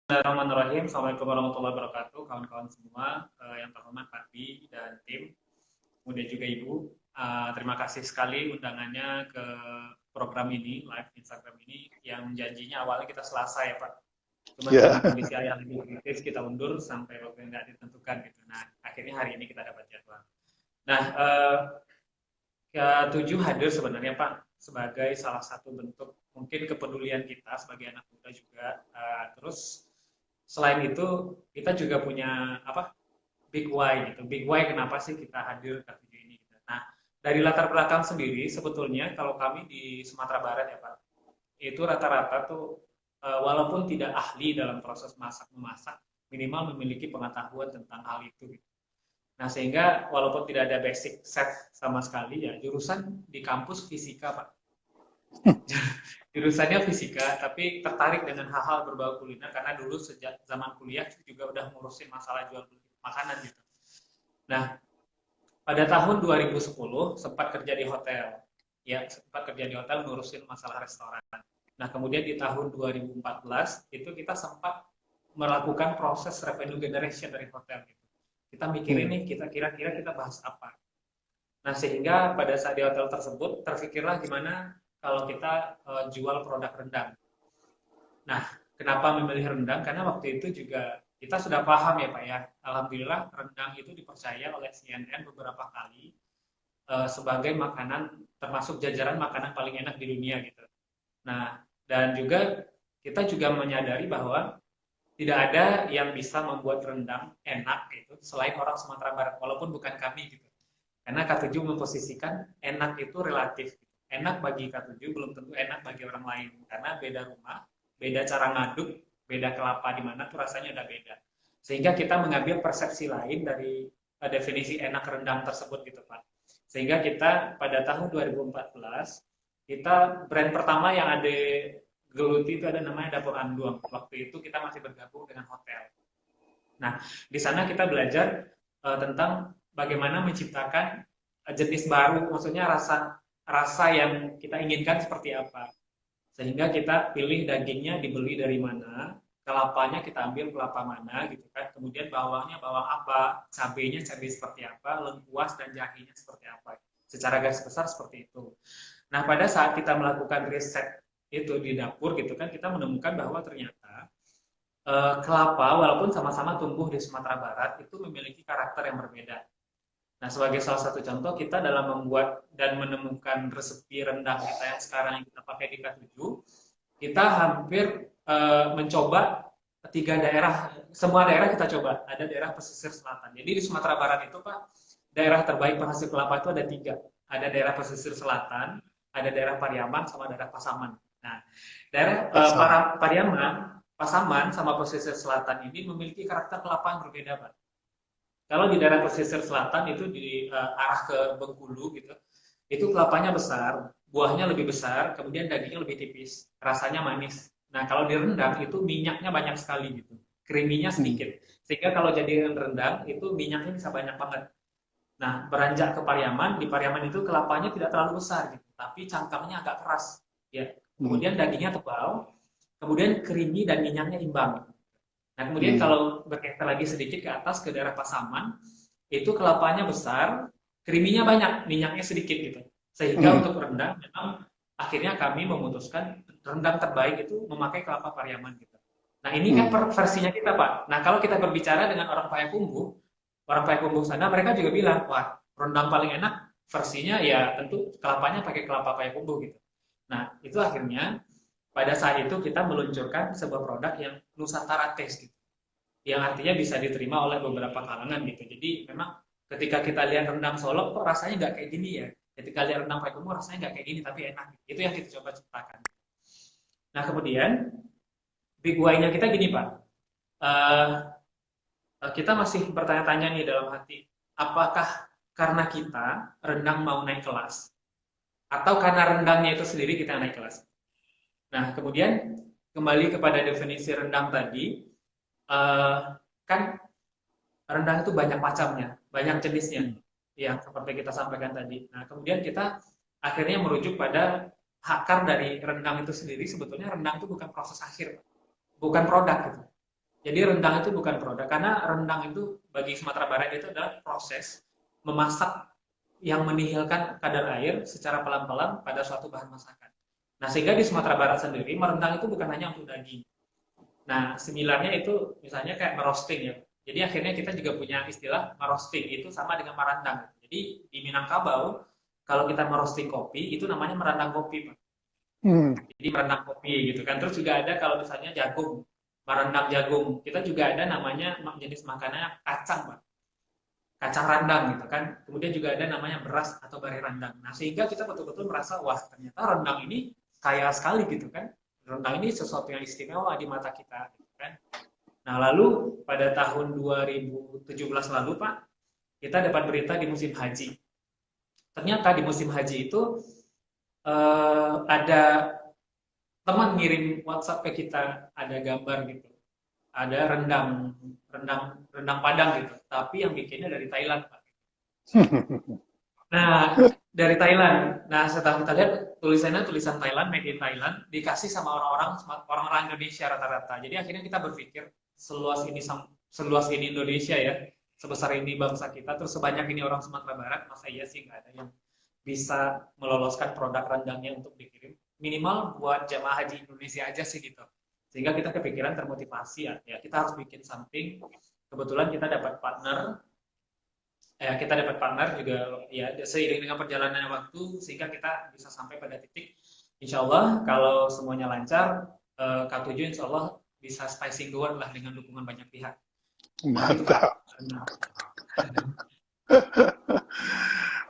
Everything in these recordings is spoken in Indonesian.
Bismillahirrahmanirrahim. Assalamualaikum warahmatullahi wabarakatuh, kawan-kawan semua, yang terhormat Pak Bi dan tim, kemudian juga Ibu. Terima kasih sekali undangannya ke program ini, live Instagram ini, yang janjinya awalnya kita Selasa ya Pak. Cuman karena Ya, kondisi ayah lagi kritis, kita undur sampai waktu yang nggak ditentukan gitu. Nah, akhirnya hari ini kita dapat jadwal. Nah, ketujuh hadir sebenarnya Pak sebagai salah satu bentuk mungkin kepedulian kita sebagai anak muda juga. Terus selain itu kita juga punya apa big why gitu. Big why kenapa sih kita hadir ke video ini gitu. Nah, dari latar belakang sendiri sebetulnya kalau kami di Sumatera Barat ya Pak, itu rata-rata tuh walaupun tidak ahli dalam proses masak memasak, minimal memiliki pengetahuan tentang hal itu gitu. Nah, sehingga walaupun tidak ada basic set sama sekali ya, jurusan di kampus fisika, Pak. Jurusannya fisika, tapi tertarik dengan hal-hal berbau kuliner karena dulu sejak zaman kuliah juga udah ngurusin masalah jual beli makanan gitu. Nah, pada tahun 2010 sempat kerja di hotel. Ya, sempat kerja di hotel ngurusin masalah restoran. Nah, kemudian di tahun 2014 itu kita sempat melakukan proses revenue generation dari hotel gitu. Kita mikirin nih, kita kira-kira kita bahas apa. Nah, sehingga pada saat di hotel tersebut terfikirlah gimana kalau kita jual produk rendang. Nah, kenapa memilih rendang? Karena waktu itu juga kita sudah paham ya Pak ya. Alhamdulillah rendang itu dipercaya oleh CNN beberapa kali sebagai makanan termasuk jajaran makanan paling enak di dunia gitu. Nah, dan juga kita juga menyadari bahwa tidak ada yang bisa membuat rendang enak gitu selain orang Sumatera Barat walaupun bukan kami gitu. Karena K7 memposisikan enak itu relatif. Enak bagi K7 belum tentu enak bagi orang lain karena beda rumah, beda cara ngaduk, beda kelapa di mana tuh rasanya udah beda. Sehingga kita mengambil persepsi lain dari definisi enak rendang tersebut gitu Pak. Sehingga kita pada tahun 2014 kita brand pertama yang ada geluti itu ada namanya Dapur Anduang. Waktu itu kita masih bergabung dengan hotel. Nah, di sana kita belajar tentang bagaimana menciptakan jenis baru, maksudnya rasa rasa yang kita inginkan seperti apa. Sehingga kita pilih dagingnya dibeli dari mana, kelapanya kita ambil kelapa mana gitu kan. Kemudian bawangnya bawang apa, cabenya cabai seperti apa, lengkuas dan jahenya seperti apa. Secara garis besar seperti itu. Nah, pada saat kita melakukan riset itu di dapur gitu kan, kita menemukan bahwa ternyata kelapa walaupun sama-sama tumbuh di Sumatera Barat itu memiliki karakter yang berbeda. Nah, sebagai salah satu contoh kita dalam membuat dan menemukan resepi rendang kita yang sekarang yang kita pakai di K7, kita hampir mencoba tiga daerah, semua daerah kita coba. Ada daerah pesisir selatan. Jadi di Sumatera Barat itu Pak, daerah terbaik penghasil kelapa itu ada tiga. Ada daerah pesisir selatan, ada daerah Pariaman, sama daerah Pasaman. Nah, daerah pasar. Pariaman, Pasaman, sama pesisir selatan ini memiliki karakter kelapa yang berbeda Pak. Kalau di daerah pesisir selatan itu di arah ke Bengkulu gitu, itu kelapanya besar, buahnya lebih besar, kemudian dagingnya lebih tipis, rasanya manis. Nah, kalau di rendang itu minyaknya banyak sekali gitu, creamy-nya Hmm. sedikit. Sehingga kalau jadi rendang itu minyaknya bisa banyak banget. Nah, beranjak ke Pariaman, di Pariaman itu kelapanya tidak terlalu besar gitu, tapi cangkangnya agak keras. Ya, Hmm. kemudian dagingnya tebal, kemudian creamy dan minyaknya imbang. Nah, kemudian Hmm. kalau bergeser lagi sedikit ke atas ke daerah Pasaman, itu kelapanya besar, kriminya banyak, minyaknya sedikit gitu. Sehingga Hmm. untuk rendang memang akhirnya kami memutuskan rendang terbaik itu memakai kelapa Pariaman gitu. Nah, ini kan Hmm. versinya kita, Pak. Nah, kalau kita berbicara dengan orang Payakumbuh sana mereka juga bilang, "Wah, rendang paling enak versinya ya tentu kelapanya pakai kelapa Payakumbuh gitu." Nah, itu akhirnya pada saat itu kita meluncurkan sebuah produk yang Nusantara Taste gitu, yang artinya bisa diterima oleh beberapa kalangan gitu. Jadi memang ketika kita lihat rendang Solo kok rasanya nggak kayak gini ya. Ketika lihat rendang Payakumbuh rasanya nggak kayak gini tapi enak. Itu yang kita coba ciptakan. Nah kemudian big why-nya kita gini Pak. Eh, kita masih bertanya-tanya nih dalam hati, apakah karena kita rendang mau naik kelas atau karena rendangnya itu sendiri kita naik kelas. Nah kemudian kembali kepada definisi rendang tadi, eh, kan rendang itu banyak macamnya, banyak jenisnya, Hmm. yang seperti kita sampaikan tadi. Nah, kemudian kita akhirnya merujuk pada akar dari rendang itu sendiri. Sebetulnya rendang itu bukan proses akhir, bukan produk gitu. Jadi rendang itu bukan produk, karena rendang itu bagi Sumatera Barat itu adalah proses memasak yang menihilkan kadar air secara pelan-pelan pada suatu bahan masakan. Nah, sehingga di Sumatera Barat sendiri, merendang itu bukan hanya untuk daging. Nah, similarnya itu misalnya kayak merosting ya. Jadi akhirnya kita juga punya istilah merosting, itu sama dengan merandang. Jadi di Minangkabau, kalau kita merosting kopi, itu namanya merandang kopi, Pak. Hmm. Jadi merendang kopi gitu kan. Terus juga ada kalau misalnya jagung, merendang jagung. Kita juga ada namanya jenis makanannya kacang, Pak. Kacang randang gitu kan. Kemudian juga ada namanya beras atau bari randang. Nah, sehingga kita betul-betul merasa, wah ternyata rendang ini kaya sekali gitu kan. Rendang ini sesuatu yang istimewa di mata kita gitu kan. Nah, lalu pada tahun 2017 lalu, Pak, kita dapat berita di musim haji. Ternyata di musim haji itu ada teman ngirim WhatsApp ke kita, ada gambar gitu, ada rendang rendang rendang Padang gitu, tapi yang bikinnya dari Thailand, Pak. Nah, dari Thailand. Nah, setelah kita lihat tulisannya tulisan Thailand, made in Thailand, dikasih sama orang-orang Indonesia rata-rata. Jadi akhirnya kita berpikir seluas ini Indonesia ya, sebesar ini bangsa kita, terus sebanyak ini orang Sumatera Barat, masa iya sih nggak ada yang bisa meloloskan produk rendangnya untuk dikirim. Minimal buat jamaah haji Indonesia aja sih gitu. Sehingga kita kepikiran termotivasi ya kita harus bikin something. Kebetulan kita dapat partner juga ya seiring dengan perjalanan waktu sehingga kita bisa sampai pada titik insya Allah kalau semuanya lancar K7 insya Allah bisa spicing the world lah dengan dukungan banyak pihak. Begitu Pak. Mantap.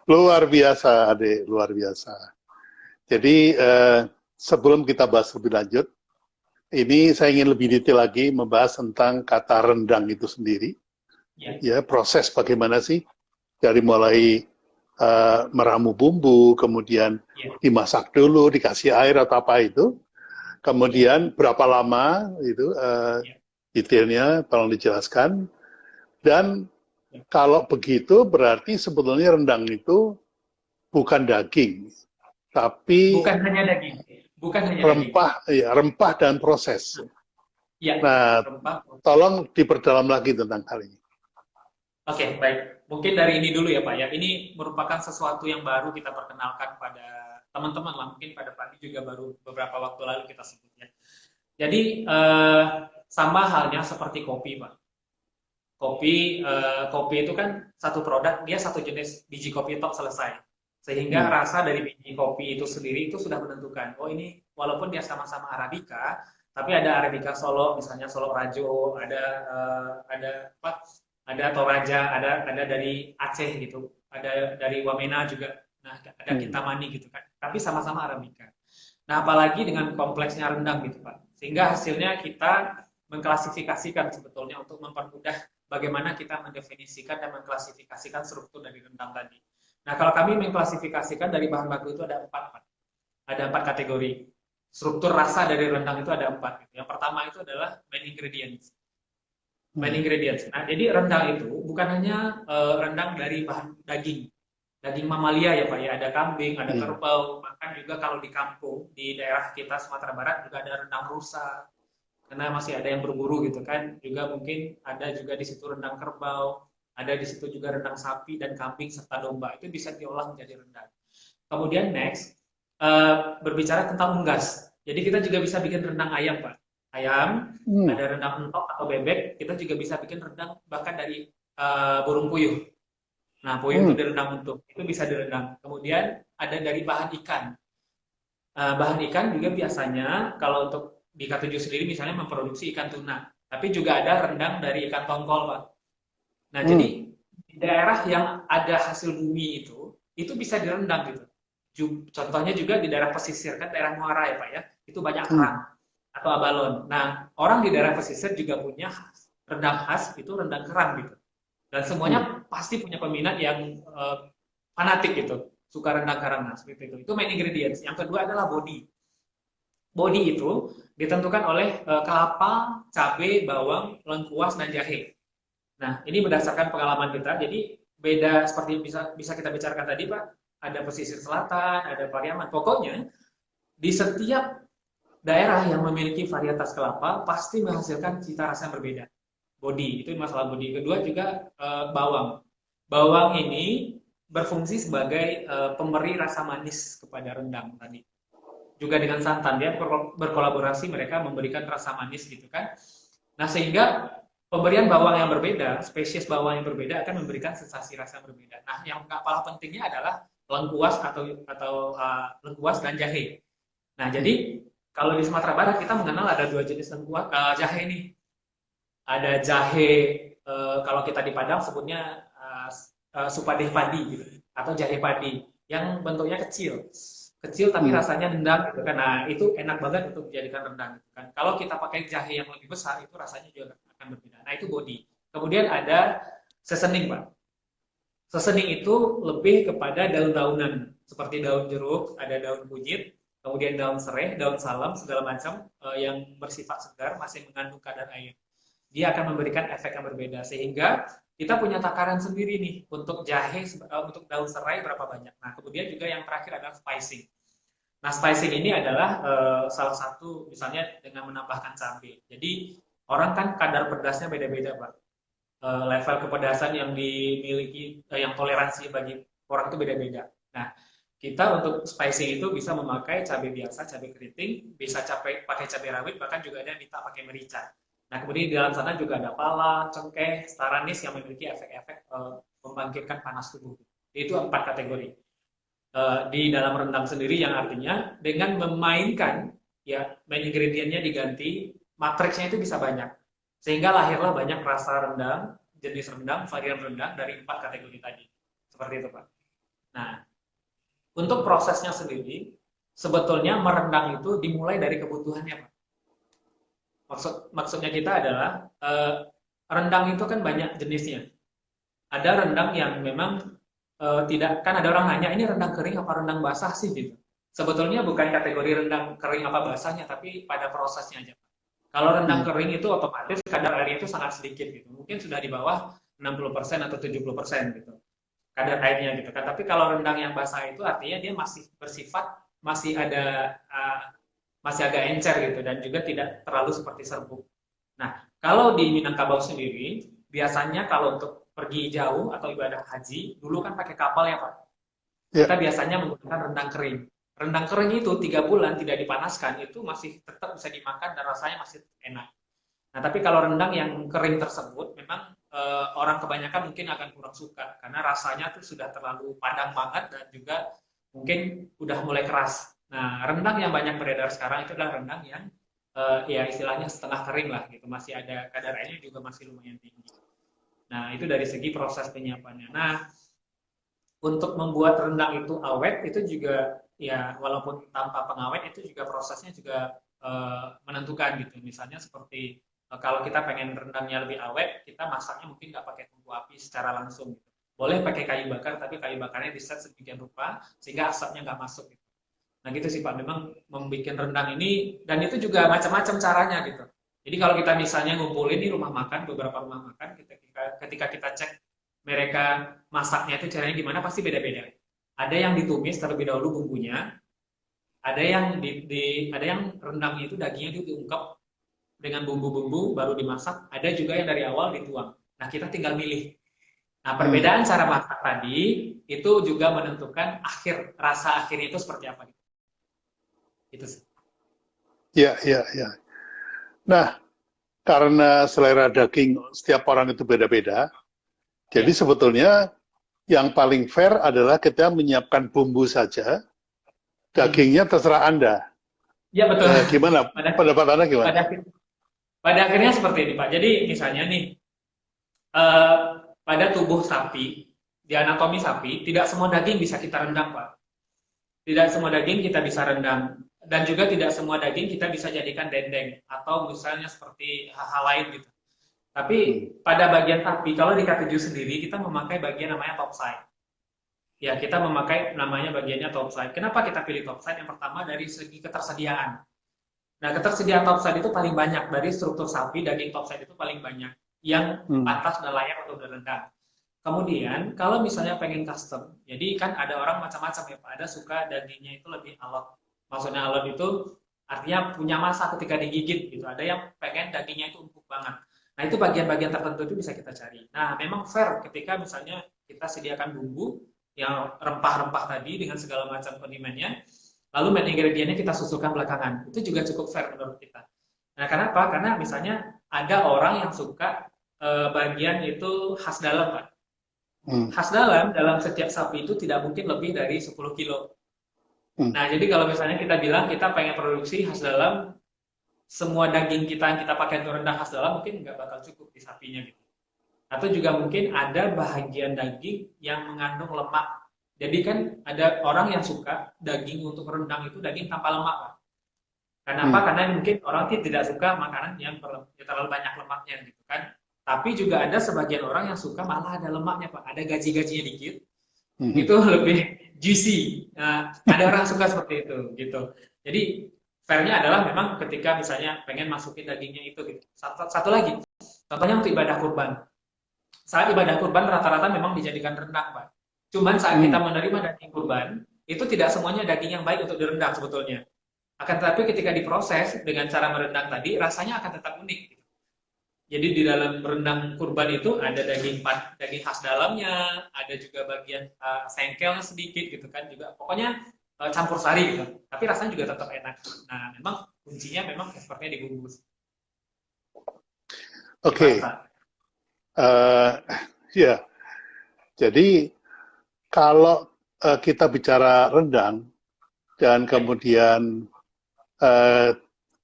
Luar biasa, Ade, luar biasa. Jadi sebelum kita bahas lebih lanjut, ini saya ingin lebih detail lagi membahas tentang kata rendang itu sendiri. Ya, proses bagaimana sih dari mulai meramu bumbu, kemudian dimasak dulu, dikasih air atau apa itu, kemudian berapa lama itu detailnya, tolong dijelaskan. Dan kalau begitu berarti sebetulnya rendang itu bukan daging, tapi bukan hanya daging, rempah, daging. Ya, rempah dan proses. Ya, nah, rempah. Tolong diperdalam lagi tentang hal ini. Oke, baik. Mungkin dari ini dulu ya Pak ya. Ini merupakan sesuatu yang baru kita perkenalkan pada teman-teman lah. Mungkin pada Pak juga baru beberapa waktu lalu kita sebutnya. Jadi sama halnya seperti kopi Pak. Kopi itu kan satu produk, dia satu jenis biji kopi tok selesai. Sehingga rasa dari biji kopi itu sendiri itu sudah menentukan. Oh ini walaupun dia sama-sama Arabica, tapi ada Arabica Solo, misalnya Solo Rajo, ada Toraja, ada dari Aceh gitu, ada dari Wamena juga, nah ada Kintamani gitu kan, tapi sama-sama Arabica. Nah apalagi dengan kompleksnya rendang gitu Pak, sehingga hasilnya kita mengklasifikasikan sebetulnya untuk mempermudah bagaimana kita mendefinisikan dan mengklasifikasikan struktur dari rendang tadi. Nah kalau kami mengklasifikasikan dari bahan baku itu ada empat kategori. Struktur rasa dari rendang itu ada 4. Yang pertama itu adalah main ingredients. Nah, jadi rendang itu bukan hanya rendang dari bahan daging mamalia ya Pak ya, ada kambing, ada kerbau, bahkan juga kalau di kampung di daerah kita Sumatera Barat juga ada rendang rusa, karena masih ada yang berburu gitu kan, juga mungkin ada juga di situ rendang kerbau, ada di situ juga rendang sapi dan kambing serta domba, itu bisa diolah menjadi rendang. Kemudian next berbicara tentang unggas, jadi kita juga bisa bikin rendang ayam Pak. Ayam, ada rendang entok atau bebek, kita juga bisa bikin rendang bahkan dari burung puyuh. Nah, puyuh itu direndam itu bisa direndam. Kemudian ada dari bahan ikan. Bahan ikan juga biasanya kalau untuk di K7 sendiri misalnya memproduksi ikan tuna, tapi juga ada rendang dari ikan tongkol, Pak. Nah, jadi di daerah yang ada hasil bumi itu bisa direndam gitu. Contohnya juga di daerah pesisir, kan daerah Muara ya Pak ya, itu banyak kerang atau abalon. Nah, orang di daerah pesisir juga punya rendang khas, itu rendang kerang gitu. Dan semuanya pasti punya peminat yang fanatik gitu, suka rendang kerang, nah seperti itu. Itu main ingredients. Yang kedua adalah body. Body itu ditentukan oleh kelapa, cabai, bawang, lengkuas, dan jahe. Nah, ini berdasarkan pengalaman kita. Jadi beda seperti bisa kita bicarakan tadi Pak, ada pesisir selatan, ada Pariaman. Pokoknya di setiap daerah yang memiliki varietas kelapa pasti menghasilkan cita rasa yang berbeda. Bodi, itu masalah bodi. Kedua juga bawang. Bawang ini berfungsi sebagai pemberi rasa manis kepada rendang tadi. Juga dengan santan, dia berkolaborasi, mereka memberikan rasa manis gitu kan. Nah, sehingga pemberian bawang yang berbeda, spesies bawang yang berbeda akan memberikan sensasi rasa yang berbeda. Nah, yang nggak kalah pentingnya adalah lengkuas atau lengkuas dan jahe. Nah, jadi kalau di Sumatera Barat kita mengenal ada dua jenis lengkuas jahe nih. Ada jahe kalau kita di Padang sebutnya supadeh padi gitu, atau jahe padi yang bentuknya kecil tapi rasanya nendang gitu kan. Nah, itu enak banget untuk dijadikan rendang gitu kan. Kalau kita pakai jahe yang lebih besar itu rasanya juga akan berbeda. Nah, itu body. Kemudian ada seasoning, Pak. Seasoning itu lebih kepada daun-daunan seperti daun jeruk, ada daun kunyit, kemudian daun serai, daun salam, segala macam yang bersifat segar, masih mengandung kadar air. Dia akan memberikan efek yang berbeda, sehingga kita punya takaran sendiri nih untuk jahe, untuk daun serai berapa banyak. Nah, kemudian juga yang terakhir adalah spicing. Nah, spicing ini adalah salah satu misalnya dengan menambahkan cabai. Jadi orang kan kadar pedasnya beda-beda, Pak. Level kepedasan yang dimiliki, yang toleransi bagi orang itu beda-beda. Nah, kita untuk spicing itu bisa memakai cabai biasa, cabai keriting, bisa pakai cabai rawit, bahkan juga ada yang minta pakai merica. Nah, kemudian di dalam sana juga ada pala, cengkeh, star anise yang memiliki efek-efek membangkitkan panas tubuh. Itu 4 kategori. Di dalam rendang sendiri yang artinya dengan memainkan, ya, main ingredientnya diganti, matriksnya itu bisa banyak. Sehingga lahirlah banyak rasa rendang, jenis rendang, varian rendang dari 4 kategori tadi. Seperti itu, Pak. Nah, untuk prosesnya sendiri, sebetulnya merendang itu dimulai dari kebutuhannya, Pak. Maksudnya kita adalah rendang itu kan banyak jenisnya. Ada rendang yang memang tidak, kan ada orang nanya ini rendang kering apa rendang basah sih gitu. Sebetulnya bukan kategori rendang kering apa basahnya, tapi pada prosesnya aja. Kalau rendang kering itu otomatis kadar airnya itu sangat sedikit gitu. Mungkin sudah di bawah 60% atau 70% gitu. Kadar airnya gitu kan. Tapi kalau rendang yang basah itu artinya dia masih bersifat, masih ada masih agak encer gitu, dan juga tidak terlalu seperti serbuk. Nah, kalau di Minangkabau sendiri, biasanya kalau untuk pergi jauh atau ibadah haji, dulu kan pakai kapal ya, Pak. Kita biasanya menggunakan rendang kering. Rendang kering itu 3 bulan tidak dipanaskan, itu masih tetap bisa dimakan dan rasanya masih enak. Nah, tapi kalau rendang yang kering tersebut, memang orang kebanyakan mungkin akan kurang suka, karena rasanya tuh sudah terlalu padang banget dan juga mungkin udah mulai keras. Nah, rendang yang banyak beredar sekarang itu adalah rendang yang ya istilahnya setengah kering lah gitu, masih ada kadar airnya juga masih lumayan tinggi. Nah, itu dari segi proses penyiapannya. Nah, untuk membuat rendang itu awet itu juga ya walaupun tanpa pengawet itu juga prosesnya juga menentukan gitu. Misalnya seperti kalau kita pengen rendangnya lebih awet, kita masaknya mungkin nggak pakai tungku api secara langsung gitu. Boleh pakai kayu bakar, tapi kayu bakarnya diset sedemikian rupa sehingga asapnya nggak masuk gitu. Nah, gitu sih Pak, memang membuat rendang ini, dan itu juga macam-macam caranya gitu. Jadi kalau kita misalnya ngumpulin di rumah makan, beberapa rumah makan, ketika kita cek mereka masaknya itu caranya gimana, pasti beda-beda. Ada yang ditumis terlebih dahulu bumbunya, ada yang ada yang rendangnya itu dagingnya diungkep dengan bumbu-bumbu baru dimasak, ada juga yang dari awal dituang. Nah, kita tinggal milih. Nah, perbedaan cara masak tadi itu juga menentukan rasa akhirnya itu seperti apa. Itu sih. Ya, ya, ya. Nah, karena selera daging setiap orang itu beda-beda, jadi sebetulnya yang paling fair adalah kita menyiapkan bumbu saja, dagingnya terserah Anda. Ya, betul. Gimana? Pendapat Anda gimana? Pada akhirnya seperti ini, Pak. Jadi misalnya nih, pada tubuh sapi, di anatomi sapi, tidak semua daging bisa kita rendang, Pak. Tidak semua daging kita bisa rendang. Dan juga tidak semua daging kita bisa jadikan dendeng. Atau misalnya seperti hal-hal lain gitu. Tapi pada bagian sapi, kalau di K7 sendiri, kita memakai bagian namanya topside. Ya, kita memakai namanya bagiannya topside. Kenapa kita pilih topside? Yang pertama dari segi ketersediaan. Nah, ketersediaan topside itu paling banyak. Dari struktur sapi, daging topside itu paling banyak. Yang pantas dan layak untuk direndang. Kemudian, kalau misalnya pengen custom, jadi kan ada orang macam-macam ya Pak. Ada suka dagingnya itu lebih alot. Maksudnya alot itu artinya punya masa ketika digigit gitu. Ada yang pengen dagingnya itu empuk banget. Nah, itu bagian-bagian tertentu itu bisa kita cari. Nah, memang fair ketika misalnya kita sediakan bumbu yang rempah-rempah tadi dengan segala macam kondimennya, lalu main ingredientnya kita susulkan belakangan. Itu juga cukup fair menurut kita. Nah, kenapa? Karena misalnya ada orang yang suka bagian itu khas dalam, Pak. Khas dalam setiap sapi itu tidak mungkin lebih dari 10 kilo. Nah, jadi kalau misalnya kita bilang kita pengen produksi khas dalam, semua daging kita yang kita pakai untuk rendang khas dalam mungkin nggak bakal cukup di sapinya gitu. Atau juga mungkin ada bahagian daging yang mengandung lemak. Jadi kan ada orang yang suka daging untuk rendang itu daging tanpa lemak, Pak. Kenapa? Karena mungkin orang tidak suka makanan yang terlalu banyak lemaknya gitu kan. Tapi juga ada sebagian orang yang suka malah ada lemaknya, Pak. Ada gaji-gajinya dikit. Itu lebih juicy. Nah, ada orang suka seperti itu gitu. Jadi fairnya adalah memang ketika misalnya pengen masukin dagingnya itu gitu. Satu lagi, contohnya untuk ibadah kurban. Saat ibadah kurban rata-rata memang dijadikan rendang, Pak. Cuman saat kita menerima daging kurban, itu tidak semuanya daging yang baik untuk direndang sebetulnya. Akan tetapi ketika diproses dengan cara merendang tadi, rasanya akan tetap unik. Gitu. Jadi di dalam rendang kurban itu ada daging khas dalamnya, ada juga bagian sengkelnya sedikit gitu kan, juga pokoknya campur sari gitu. Tapi rasanya juga tetap enak. Nah, memang kuncinya memang sepertinya dibungkus. Oke. Ya. Jadi kalau kita bicara rendang dan kemudian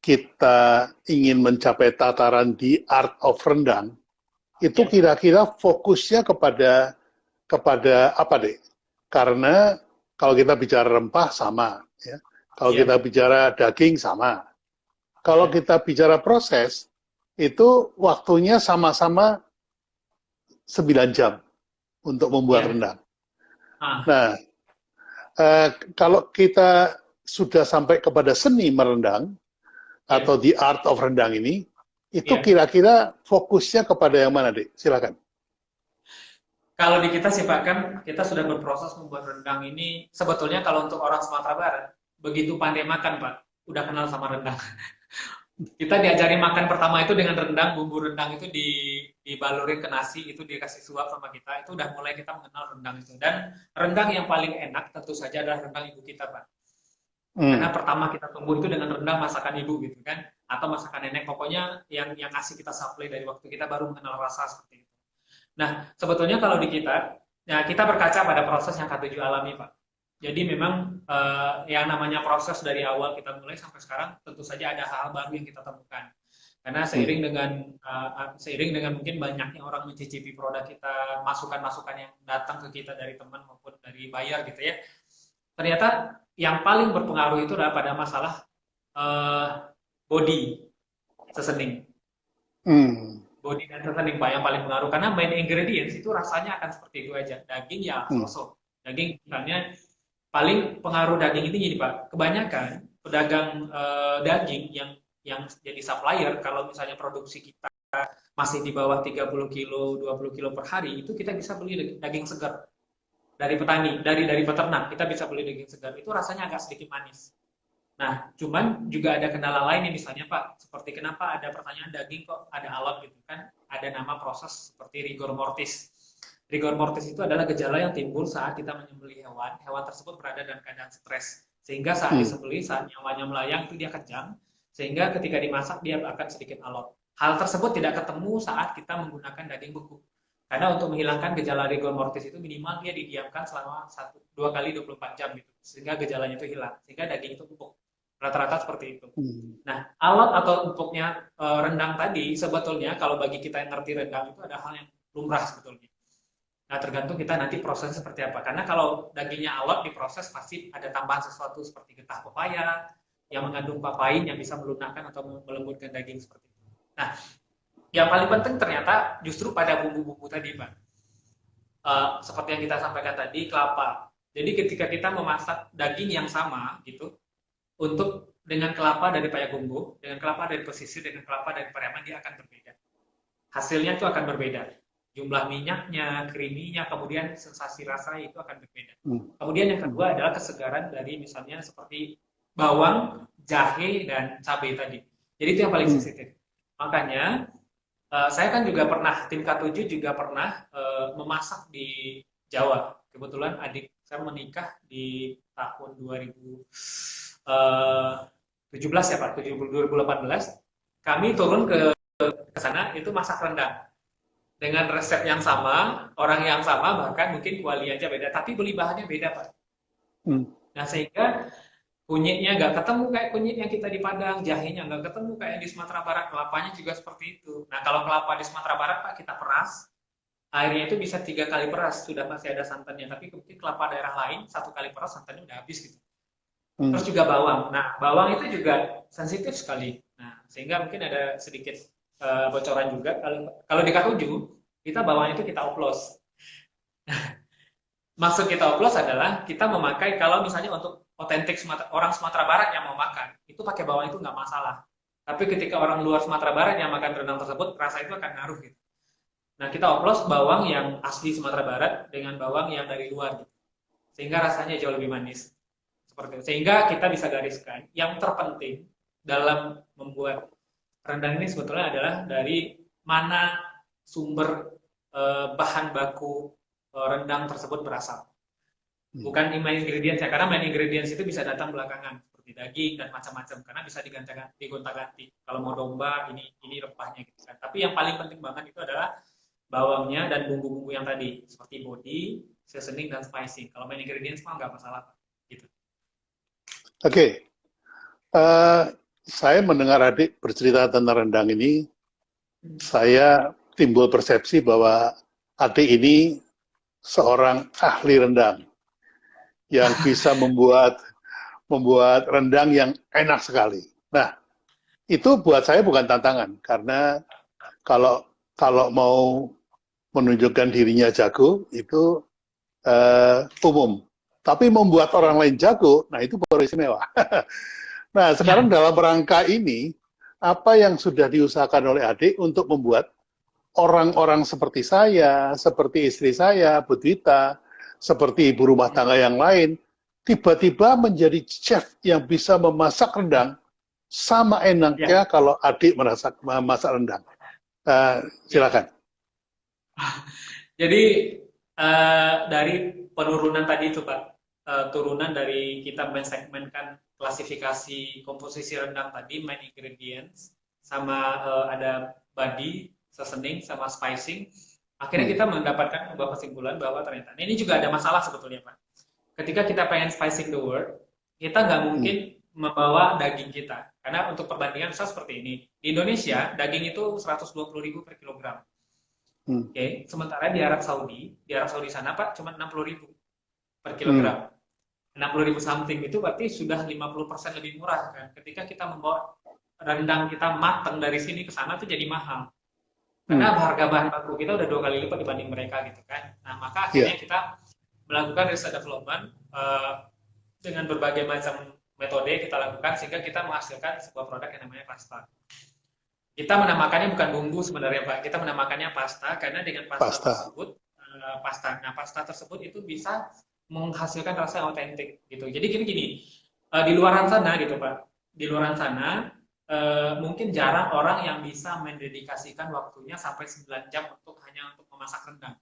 kita ingin mencapai tataran di art of rendang, itu kira-kira fokusnya kepada apa deh? Karena kalau kita bicara rempah sama, ya. Kalau kita bicara daging sama. Kalau kita bicara proses, itu waktunya sama-sama 9 jam untuk membuat rendang. Nah, kalau kita sudah sampai kepada seni merendang, atau the art of rendang ini, itu kira-kira fokusnya kepada yang mana, Dek? Silakan. Kalau di kita sih Pak, kan kita sudah berproses membuat rendang ini, sebetulnya kalau untuk orang Sumatera Barat, begitu pandai makan Pak, udah kenal sama rendang. Kita diajari makan pertama itu dengan rendang, bumbu rendang itu dibalurin ke nasi, itu dikasih suap sama kita, itu udah mulai kita mengenal rendang itu. Dan rendang yang paling enak tentu saja adalah rendang ibu kita Pak. Karena pertama kita tumbuh itu dengan rendang masakan ibu gitu kan, atau masakan nenek, pokoknya yang ngasih kita supply dari waktu kita baru mengenal rasa seperti itu. Nah, sebetulnya kalau di kita, ya kita berkaca pada proses yang K7 alami Pak. Jadi memang yang namanya proses dari awal kita mulai sampai sekarang tentu saja ada hal-hal baru yang kita temukan. Karena seiring dengan mungkin banyaknya orang mencicipi produk kita, masukan-masukan yang datang ke kita dari teman maupun dari buyer gitu ya. Ternyata yang paling berpengaruh itu adalah pada masalah body seasoning. Body dan seasoning Pak yang paling pengaruh, karena main ingredients itu rasanya akan seperti itu aja. Daging ya sosok. Daging misalnya paling pengaruh daging ini gini Pak, kebanyakan pedagang daging yang jadi supplier, kalau misalnya produksi kita masih di bawah 30 kilo, 20 kilo per hari, itu kita bisa beli daging segar. Dari petani, dari peternak, kita bisa beli daging segar. Itu rasanya agak sedikit manis. Nah, cuman juga ada kendala lain nih, misalnya Pak, seperti kenapa ada pertanyaan daging kok ada alat gitu kan, ada nama proses seperti rigor mortis. Rigor mortis itu adalah gejala yang timbul saat kita menyembelih hewan tersebut berada dalam keadaan stres. Sehingga saat disembelih, saat nyawanya melayang, itu dia kejang, sehingga ketika dimasak dia akan sedikit alot. Hal tersebut tidak ketemu saat kita menggunakan daging beku. Karena untuk menghilangkan gejala rigor mortis itu minimal dia didiamkan selama 2 kali 24 jam gitu. Sehingga gejalanya itu hilang. Sehingga daging itu empuk. Rata-rata seperti itu. Nah, alat atau empuknya rendang tadi sebetulnya kalau bagi kita yang ngerti rendang itu ada hal yang lumrah sebetulnya. Nah, tergantung kita nanti prosesnya seperti apa. Karena kalau dagingnya alot diproses pasti ada tambahan sesuatu seperti getah pepaya yang mengandung papain yang bisa melunakkan atau melembutkan daging seperti itu. Nah, yang paling penting ternyata justru pada bumbu-bumbu tadi, Pak. Seperti yang kita sampaikan tadi, kelapa. Jadi ketika kita memasak daging yang sama, gitu, untuk dengan kelapa dari Payakumbuh, dengan kelapa dari pesisir, dengan kelapa dari Pariaman, dia akan berbeda. Hasilnya itu akan berbeda. Jumlah minyaknya, creamy-nya, kemudian sensasi rasa itu akan berbeda. Kemudian yang kedua adalah kesegaran dari misalnya seperti bawang jahe dan cabai tadi. Jadi itu yang paling sensitif. Makanya saya kan juga pernah, tim K7 juga pernah memasak di Jawa. Kebetulan adik saya menikah di tahun 2017 ya Pak, 2018. Kami turun ke sana itu masak rendang. Dengan resep yang sama, orang yang sama, bahkan mungkin kualitasnya beda, tapi beli bahannya beda Pak. Nah sehingga kunyitnya nggak ketemu kayak kunyit yang kita di Padang, jahenya nggak ketemu kayak di Sumatera Barat, kelapanya juga seperti itu. Nah kalau kelapa di Sumatera Barat Pak kita peras, airnya itu bisa 3 kali peras, sudah pasti ada santannya. Tapi mungkin kelapa daerah lain 1 kali peras santannya udah habis gitu. Terus juga bawang. Nah bawang itu juga sensitif sekali. Nah sehingga mungkin ada sedikit bocoran juga. Kalau di K7 kita bawang itu kita oplos. Maksud kita oplos adalah kita memakai kalau misalnya untuk otentik orang Sumatera Barat yang mau makan, itu pakai bawang itu nggak masalah. Tapi ketika orang luar Sumatera Barat yang makan rendang tersebut, rasa itu akan ngaruh gitu. Nah, kita oplos bawang yang asli Sumatera Barat dengan bawang yang dari luar gitu. Sehingga rasanya jauh lebih manis. Seperti itu. Sehingga kita bisa gariskan, yang terpenting dalam membuat rendang ini sebetulnya adalah dari mana sumber bahan baku rendang tersebut berasal. Bukan main ingredients ya, karena main ingredients itu bisa datang belakangan seperti daging dan macam-macam karena bisa digonta-ganti. Kalau mau domba ini rempahnya gitu kan. Tapi yang paling penting banget itu adalah bawangnya dan bumbu-bumbu yang tadi seperti body, seasoning dan spicing. Kalau main ingredients mah nggak masalah gitu. Oke. Saya mendengar adik bercerita tentang rendang ini, saya timbul persepsi bahwa adik ini seorang ahli rendang yang bisa membuat rendang yang enak sekali. Nah, itu buat saya bukan tantangan karena kalau mau menunjukkan dirinya jago itu umum. Tapi membuat orang lain jago, nah itu baru istimewa. Nah, sekarang dalam rangka ini, apa yang sudah diusahakan oleh adik untuk membuat orang-orang seperti saya, seperti istri saya, Bu Dwita, seperti ibu rumah tangga yang lain, tiba-tiba menjadi chef yang bisa memasak rendang sama enaknya kalau adik memasak rendang. Silakan. Jadi dari penurunan tadi itu Pak, turunan dari kita mensegmenkan klasifikasi komposisi rendang tadi, main ingredients, sama ada body, seasoning, sama spicing. Akhirnya kita mendapatkan sebuah kesimpulan bahwa ternyata ini juga ada masalah sebetulnya Pak. Ketika kita pengen spicing the word, kita nggak mungkin membawa daging kita. Karena untuk perbandingan misal seperti ini, di Indonesia daging itu 120.000 per kilogram. Oke, sementara di Arab Saudi sana Pak cuma 60.000 per kilogram. 60.000 something itu berarti sudah 50% lebih murah kan. Ketika kita membawa rendang kita matang dari sini ke sana itu jadi mahal. Karena harga bahan baku kita udah 2 kali lipat dibanding mereka gitu kan. Nah, maka akhirnya kita melakukan research development dengan berbagai macam metode kita lakukan sehingga kita menghasilkan sebuah produk yang namanya pasta. Kita menamakannya bukan bumbu sebenarnya Pak, kita menamakannya pasta karena dengan pasta tersebut pasta tersebut itu bisa menghasilkan rasa yang otentik gitu. Jadi gini, di luaran sana gitu Pak, di luaran sana mungkin jarang orang yang bisa mendedikasikan waktunya sampai 9 jam hanya untuk memasak rendang.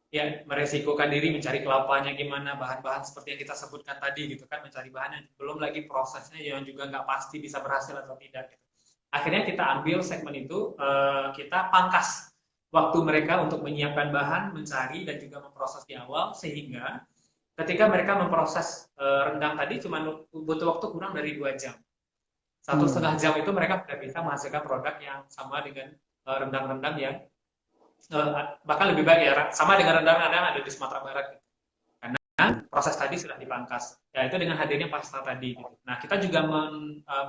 Ya, meresikokan diri mencari kelapanya gimana, bahan-bahan seperti yang kita sebutkan tadi gitu kan, mencari bahannya, belum lagi prosesnya yang juga nggak pasti bisa berhasil atau tidak gitu. Akhirnya kita ambil segmen itu, kita pangkas waktu mereka untuk menyiapkan bahan, mencari dan juga memproses di awal, sehingga ketika mereka memproses rendang tadi cuma butuh waktu kurang dari 2 jam. 1,5 jam itu mereka sudah bisa menghasilkan produk yang sama dengan rendang-rendang yang bahkan lebih baik ya, sama dengan rendang-rendang ada di Sumatera Barat gitu. Karena proses tadi sudah dipangkas, yaitu dengan hadirnya pasta tadi gitu. Nah, kita juga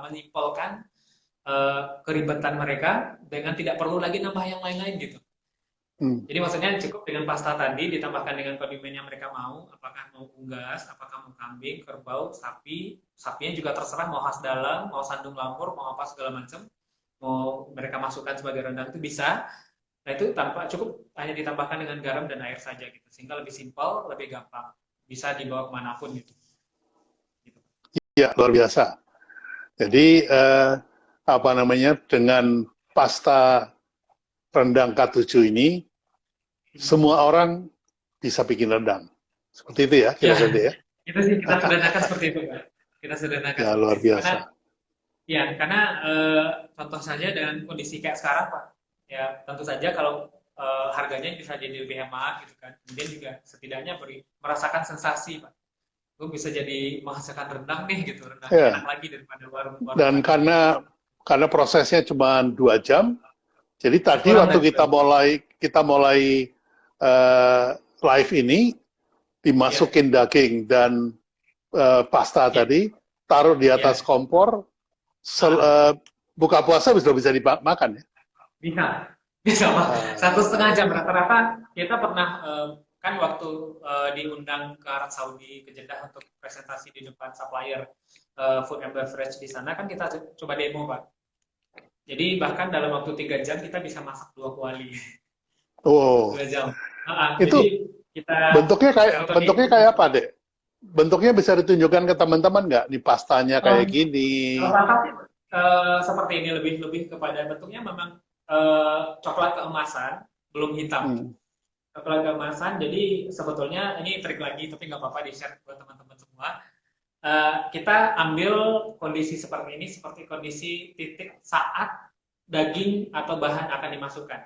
menyimpulkan keribetan mereka dengan tidak perlu lagi nambah yang lain-lain gitu. Jadi maksudnya cukup dengan pasta tadi ditambahkan dengan kondimen yang mereka mau, apakah mau unggas, apakah mau kambing, kerbau, sapi, sapinya juga terserah mau khas dalam, mau sandung lamur, mau apa segala macam, mau mereka masukkan sebagai rendang itu bisa. Nah itu cukup hanya ditambahkan dengan garam dan air saja gitu, sehingga lebih simpel, lebih gampang, bisa dibawa kemanapun gitu. Iya, luar biasa. Jadi apa namanya, dengan pasta rendang K7 ini semua orang bisa bikin rendang. Seperti itu ya, Ya, kira-kira ya. itu sih kita sederhanakan seperti itu, Pak. Kita sederhanakan Ya, seperti luar itu. Karena biasa. ya, karena contoh saja dengan kondisi kayak sekarang, Pak. Ya, tentu saja kalau harganya bisa jadi lebih hemat gitu kan. Kemudian juga setidaknya merasakan sensasi, Pak. Gue bisa jadi menghasilkan rendang nih gitu, rendangnya enak Ya, lagi daripada warung-warung dan lain. karena prosesnya cuma 2 jam, jadi Ya, tadi kurang waktu dari itu. kita mulai eh, live ini, Ya, dimasukin daging dan pasta ya, tadi, taruh di atas ya. kompor, Ah, buka puasa bisa dimakan ya. bisa, bisa Pak. Satu setengah Uh, jam rata-rata kita pernah kan waktu diundang ke Arab Saudi ke Jeddah untuk presentasi di depan supplier food and beverage di sana kan kita coba demo Pak. Jadi bahkan dalam waktu 3 jam kita bisa masak 2 kuali, oh, 2 jam. itu Jadi kita bentuknya kayak metode bentuknya itu. kayak apa, Dek? Bentuknya bisa ditunjukkan ke teman-teman nggak? Nih pastanya kayak gini. Rata-rata sih seperti ini lebih lebih kepada bentuknya memang coklat keemasan, belum hitam. Hmm. Coklat keemasan, jadi sebetulnya ini trik lagi, tapi nggak apa-apa di-share buat teman-teman semua. Kita ambil kondisi seperti ini, seperti kondisi titik saat daging atau bahan akan dimasukkan.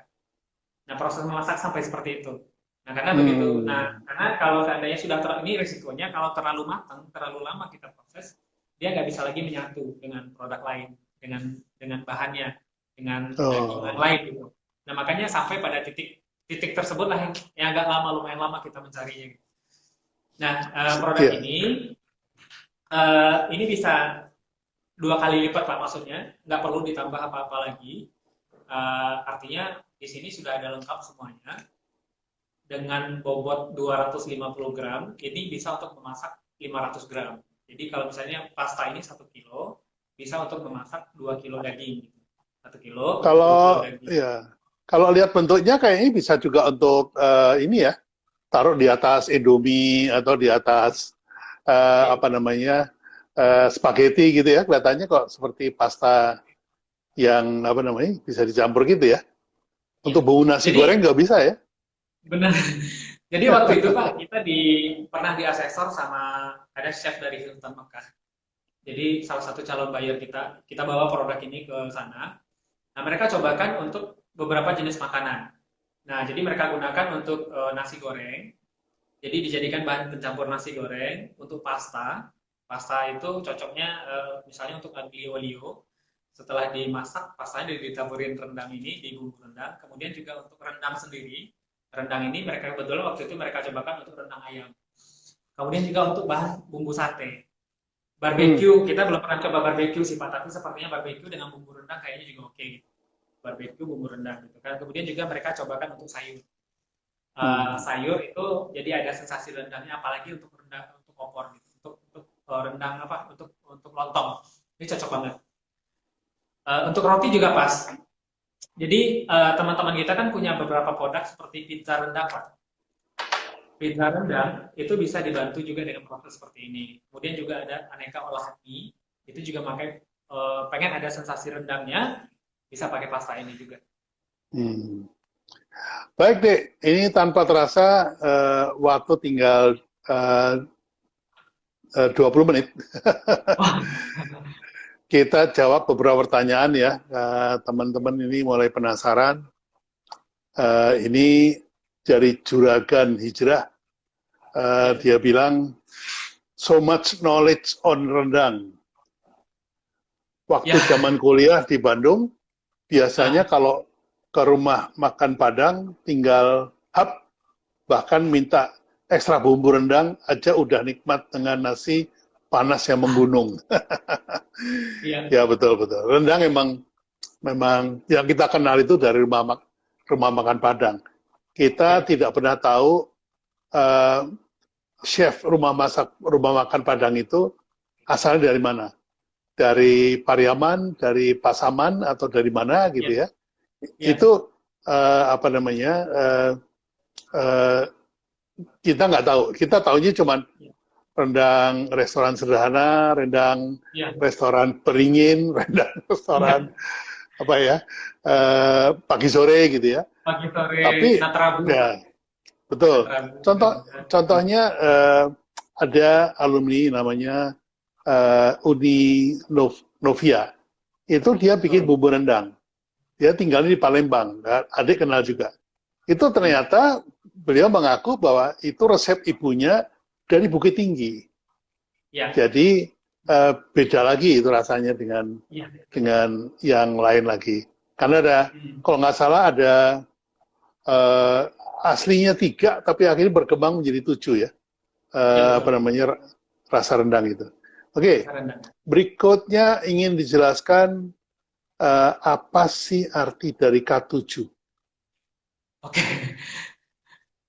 Nah, proses memasak sampai seperti itu. Nah, karena begitu. Nah, Hmm. karena kalau seandainya sudah ini risikonya kalau terlalu matang, terlalu lama kita proses, dia nggak bisa lagi menyatu dengan produk lain, dengan bahannya, dengan dagingan Oh, lain gitu. Nah, makanya sampai pada titik titik tersebut lah yang agak lama, lumayan lama kita mencarinya. Gitu. Nah, produk ya. ini bisa 2 kali lipat Pak maksudnya, nggak perlu ditambah apa-apa lagi. Artinya di sini sudah ada lengkap semuanya dengan bobot 250 gram, ini bisa untuk memasak 500 gram. Jadi kalau misalnya pasta ini 1 kilo, bisa untuk memasak 2 kilo daging. 1 kilo untuk 2 kilo Kalau daging. ya, kalau lihat bentuknya kayaknya bisa juga untuk ini ya, taruh di atas Indomie atau di atas Ya. apa namanya, spaghetti gitu ya. Kelihatannya kok seperti pasta yang apa namanya bisa dicampur gitu ya. Ya. Untuk bumbu nasi goreng Jadi nggak bisa ya? benar. Jadi waktu itu Pak kita pernah di asesor sama ada chef dari Hilton Mekah. Jadi salah satu calon buyer kita bawa produk ini ke sana. Nah mereka cobakan untuk beberapa jenis makanan. Nah jadi mereka gunakan untuk nasi goreng. Jadi dijadikan bahan pencampur nasi goreng untuk pasta. Pasta itu cocoknya misalnya untuk aglio olio. Setelah dimasak, pastanya ditaburin rendang ini di bumbu rendang. Kemudian juga untuk rendang sendiri. Rendang ini mereka kebetulan waktu itu mereka cobakan untuk rendang ayam. Kemudian juga untuk bahan bumbu sate. Hmm. Barbecue, kita belum pernah coba barbecue sih Pak, tapi sepertinya barbecue dengan bumbu rendang kayaknya juga oke gitu. Barbecue bumbu rendang gitu kan. Kemudian juga mereka cobakan untuk sayur. Hmm. Sayur itu jadi ada sensasi rendangnya apalagi untuk rendang untuk opor gitu. Untuk rendang apa? Untuk lontong. Ini cocok banget. Untuk roti juga pas. Jadi teman-teman kita kan punya beberapa produk seperti pizza rendang Pak. Pizza rendang itu bisa dibantu juga dengan proses seperti ini. Kemudian juga ada aneka olahan mie, itu juga pakai pengen ada sensasi rendangnya, bisa pakai pasta ini juga. Hmm. Baik, Dek. Ini tanpa terasa waktu tinggal eh, 20 menit. Wah, Kita jawab beberapa pertanyaan ya. Teman-teman ini mulai penasaran. Ini dari Juragan Hijrah. ya, Dia bilang, so much knowledge on rendang. ya, Waktu zaman kuliah di Bandung, biasanya ah, kalau ke rumah makan Padang, tinggal hap, bahkan minta ekstra bumbu rendang aja udah nikmat dengan nasi panas yang menggunung. iya, Ya betul-betul. Rendang memang yang kita kenal itu dari rumah makan Padang. Kita ya, tidak pernah tahu uh, chef rumah makan Padang itu asalnya dari mana. Dari Pariaman, dari Pasaman atau dari mana ya, gitu ya. ya, Itu apa namanya uh, kita nggak tahu. Kita tahunya cuma ya, rendang restoran sederhana, rendang Iya, restoran beringin, rendang restoran iya. apa ya, pagi sore gitu ya. Pagi sore Tapi Natrabu, ya betul. Natrabu Contoh dan contohnya ada alumni namanya Uni Novia. Itu dia bikin oh, bumbu rendang. Dia tinggalnya di Palembang. Adik kenal juga. Itu ternyata beliau mengaku bahwa itu resep ibunya dari Bukit Tinggi. ya, Jadi beda lagi itu rasanya iya, beda. dengan yang lain lagi. Karena ada, Hmm, kalau nggak salah ada eh, aslinya 3, tapi akhirnya berkembang menjadi 7 ya. iya Apa betul. namanya, rasa rendang itu. Oke, Rasa rendang. berikutnya ingin dijelaskan apa sih arti dari K7? Oke,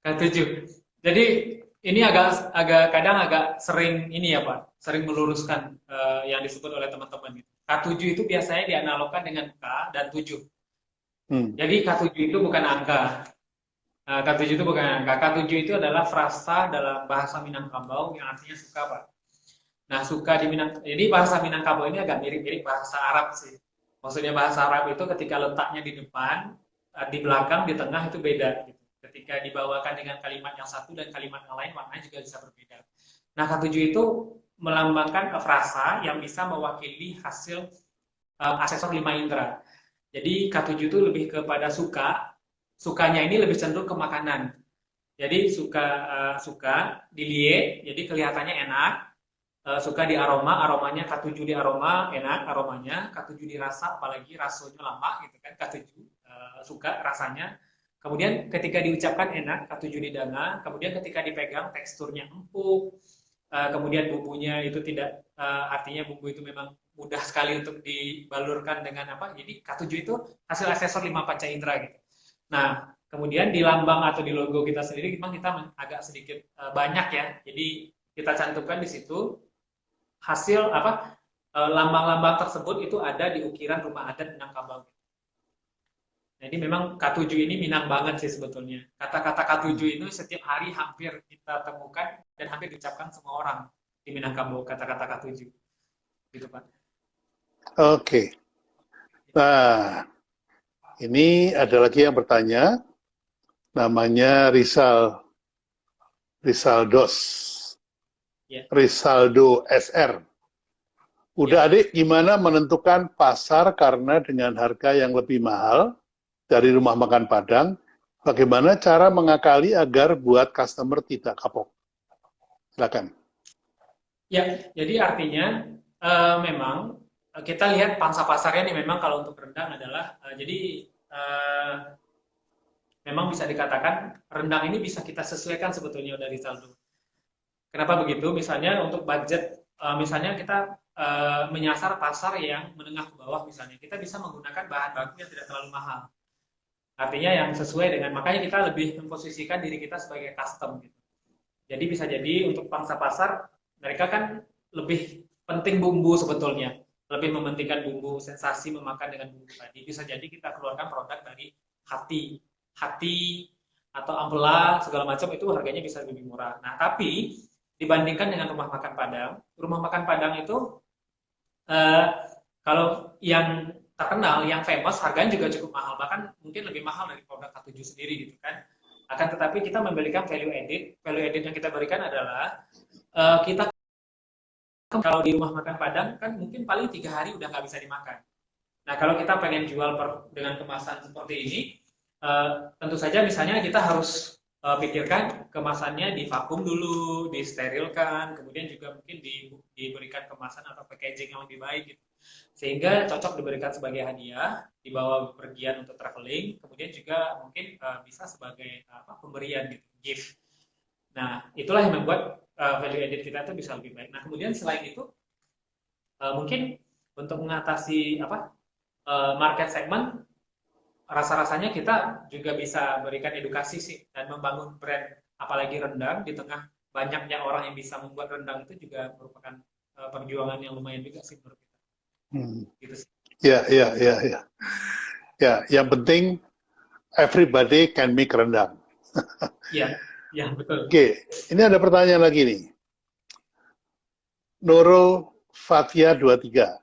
K7. Jadi ini agak agak kadang agak sering ini ya Pak, sering meluruskan yang disebut oleh teman-teman gitu. K7 itu biasanya dianalogkan dengan K dan 7. Hmm. Jadi K7 itu bukan angka. K7 itu bukan angka. K7 itu adalah frasa dalam bahasa Minangkabau yang artinya suka, Pak. Nah, suka di jadi bahasa Minangkabau ini agak mirip-mirip bahasa Arab sih. Maksudnya bahasa Arab itu ketika letaknya di depan, di belakang, di tengah itu beda gitu. Ketika dibawakan dengan kalimat yang satu dan kalimat yang lain maknanya juga bisa berbeda. Nah, K7 itu melambangkan frasa yang bisa mewakili hasil asesor lima indera. Jadi K7 itu lebih kepada suka, sukanya ini lebih cenderung ke makanan. Jadi suka dilihat, jadi kelihatannya enak, suka di aroma, aromanya K7 di aroma, enak aromanya, K7 di rasa, apalagi rasanya lama gitu kan, K7 suka rasanya. Kemudian ketika diucapkan enak, K7 di dana, kemudian ketika dipegang teksturnya empuk, kemudian bumbunya itu tidak, artinya bumbu itu memang mudah sekali untuk dibalurkan dengan apa, jadi K7 itu hasil asesor 5 panca indera gitu. Nah, kemudian di lambang atau di logo kita sendiri memang kita agak sedikit banyak ya, jadi kita cantumkan di situ hasil apa, lambang-lambang tersebut itu ada di ukiran rumah adat Minangkabau. Jadi memang K7 ini Minang banget sih sebetulnya. Kata-kata K7 itu setiap hari hampir kita temukan dan hampir diucapkan semua orang di Minangkabau kata-kata K7. Gitu Pak. Oke. Nah, ini ada lagi yang bertanya, namanya Rizaldos, Ya, Rizaldo SR. ya. Udah adik, gimana menentukan pasar karena dengan harga yang lebih mahal dari rumah makan Padang, bagaimana cara mengakali agar buat customer tidak kapok? Silakan. Ya, jadi artinya memang kita lihat pangsa pasarnya nih memang kalau untuk rendang adalah jadi eh, memang bisa dikatakan rendang ini bisa kita sesuaikan sebetulnya dari saldo. Kenapa begitu? Misalnya untuk budget, misalnya kita menyasar pasar yang menengah ke bawah misalnya, kita bisa menggunakan bahan baku yang tidak terlalu mahal. Artinya yang sesuai dengan, makanya kita lebih memposisikan diri kita sebagai custom gitu. Jadi bisa jadi untuk pangsa pasar, mereka kan lebih penting bumbu sebetulnya. Lebih mementingkan bumbu, sensasi memakan dengan bumbu tadi. Bisa jadi kita keluarkan produk dari hati. Hati atau ampela, segala macam itu harganya bisa lebih murah. Nah, tapi dibandingkan dengan rumah makan Padang itu eh, kalau yang terkenal, yang famous, harganya juga cukup mahal, bahkan mungkin lebih mahal dari produk K7 sendiri gitu kan. Akan tetapi kita memberikan value added yang kita berikan adalah kita kalau di rumah makan Padang kan mungkin paling 3 hari udah nggak bisa dimakan. Nah kalau kita pengen jual dengan kemasan seperti ini, tentu saja misalnya kita harus pikirkan kemasannya divakum dulu, disterilkan, kemudian juga mungkin diberikan kemasan atau packaging yang lebih baik gitu. Sehingga cocok diberikan sebagai hadiah, dibawa bepergian untuk traveling, kemudian juga mungkin bisa sebagai pemberian gitu, gift. Nah, itulah yang membuat value added kita itu bisa lebih baik. Nah, kemudian selain itu mungkin untuk mengatasi market segment, rasa-rasanya kita juga bisa berikan edukasi sih dan membangun brand, apalagi rendang di tengah banyaknya orang yang bisa membuat rendang itu juga merupakan perjuangan yang lumayan juga sih menurut kita. Hmm. Gitu sih. Ya, ya, ya, ya. Ya, yang penting everybody can make rendang. Iya, iya betul. Oke, ini ada pertanyaan lagi nih. Nurul Fathia 23.